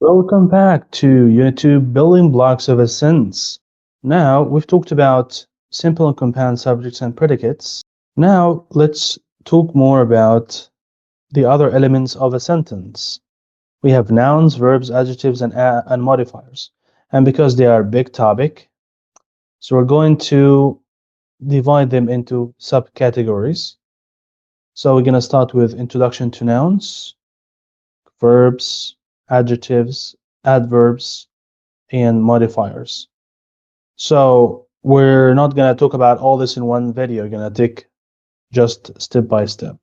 Welcome back to Unit 2 Building Blocks of a Sentence. Now, we've talked about simple and compound subjects and predicates. Now, let's talk more about the other elements of a sentence. We have nouns, verbs, adjectives, and modifiers. And because they are a big topic, so we're going to divide them into subcategories. So we're going to start with introduction to nouns, verbs, adjectives, adverbs, and modifiers. So we're not going to talk about all this in one video. We're going to take just step by step.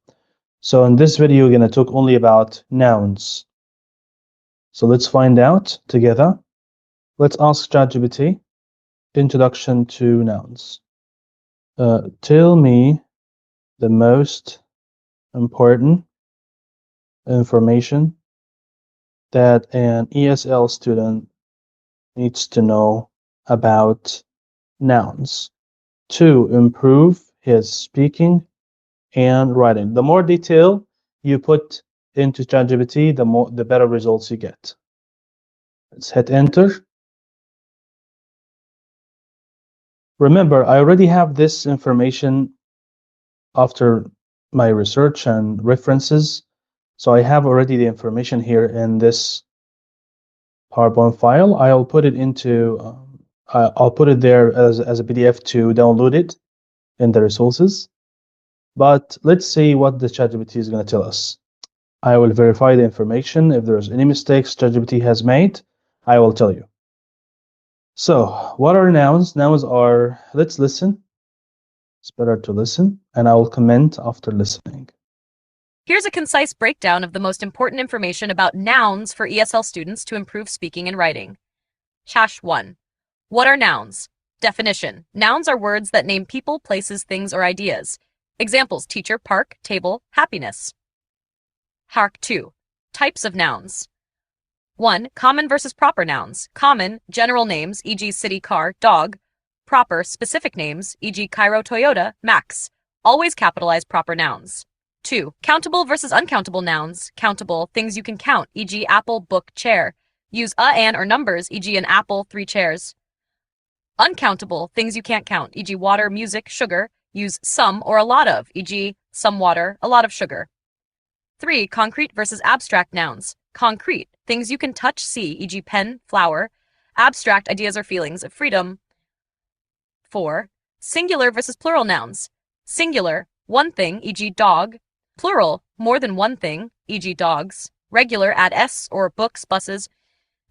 So in this video, we're going to talk only about nouns. So let's find out together. Let's ask ChatGPT, introduction to nouns. Tell me the most important information that an ESL student needs to know about nouns to improve his speaking and writing. The more detail you put into ChatGPT, the better results you get. Let's hit enter. Remember, I already have this information after my research and references. So I have already the information here in this PowerPoint file. I'll put it into, I'll put it there as a PDF to download it in the resources. But let's see what the ChatGPT is going to tell us. I will verify the information. If there's any mistakes ChatGPT has made, I will tell you. So what are nouns? Nouns are, let's listen. It's better to listen, and I will comment after listening. Here's a concise breakdown of the most important information about nouns for ESL students to improve speaking and writing. Hash 1. What are nouns? Definition. Nouns are words that name people, places, things, or ideas. Examples: teacher, park, table, happiness. Hark 2. Types of nouns. 1. Common versus proper nouns. Common, general names, e.g. city, car, dog. Proper, specific names, e.g. Cairo, Toyota, Max. Always capitalize proper nouns. 2. Countable versus uncountable nouns. Countable, things you can count, e.g. apple, book, chair. Use an, or numbers, e.g. an apple, 3 chairs. Uncountable, things you can't count, e.g. water, music, sugar. Use some or a lot of, e.g. some water, a lot of sugar. 3. Concrete versus abstract nouns. Concrete, things you can touch, see, e.g. pen, flower. Abstract, ideas or feelings of freedom. 4. Singular versus plural nouns. Singular, one thing, e.g. dog. Plural, more than one thing, e.g. dogs. Regular, add s or books, buses.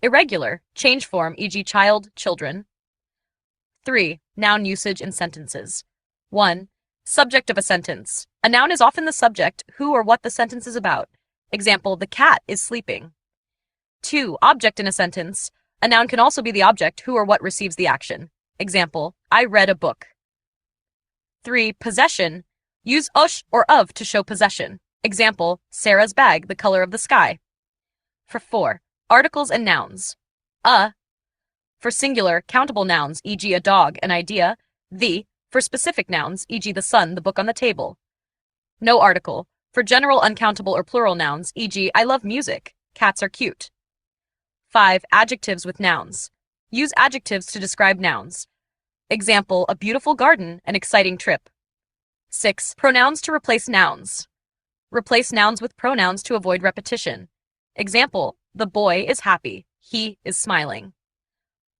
Irregular, change form, e.g. child, children. 3. Noun usage in sentences. 1. Subject of a sentence. A noun is often the subject, who or what the sentence is about. Example, the cat is sleeping. 2. Object in a sentence. A noun can also be the object, who or what receives the action. Example, I read a book. 3. Possession. Use ush or of to show possession. Example, Sarah's bag, the color of the sky. For 4. Articles and nouns. For singular, countable nouns, e.g. a dog, an idea. The. For specific nouns, e.g. the sun, the book on the table. No article. For general, uncountable, or plural nouns, e.g. I love music, cats are cute. 5. Adjectives with nouns. Use adjectives to describe nouns. Example, a beautiful garden, an exciting trip. 6. Pronouns to replace nouns. Replace nouns with pronouns to avoid repetition. Example, the boy is happy, he is smiling.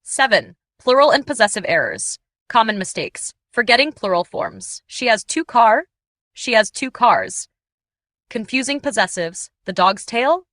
7. Plural and possessive errors. Common mistakes. Forgetting plural forms. She has 2 car, she has 2 cars. Confusing possessives. The dog's tail,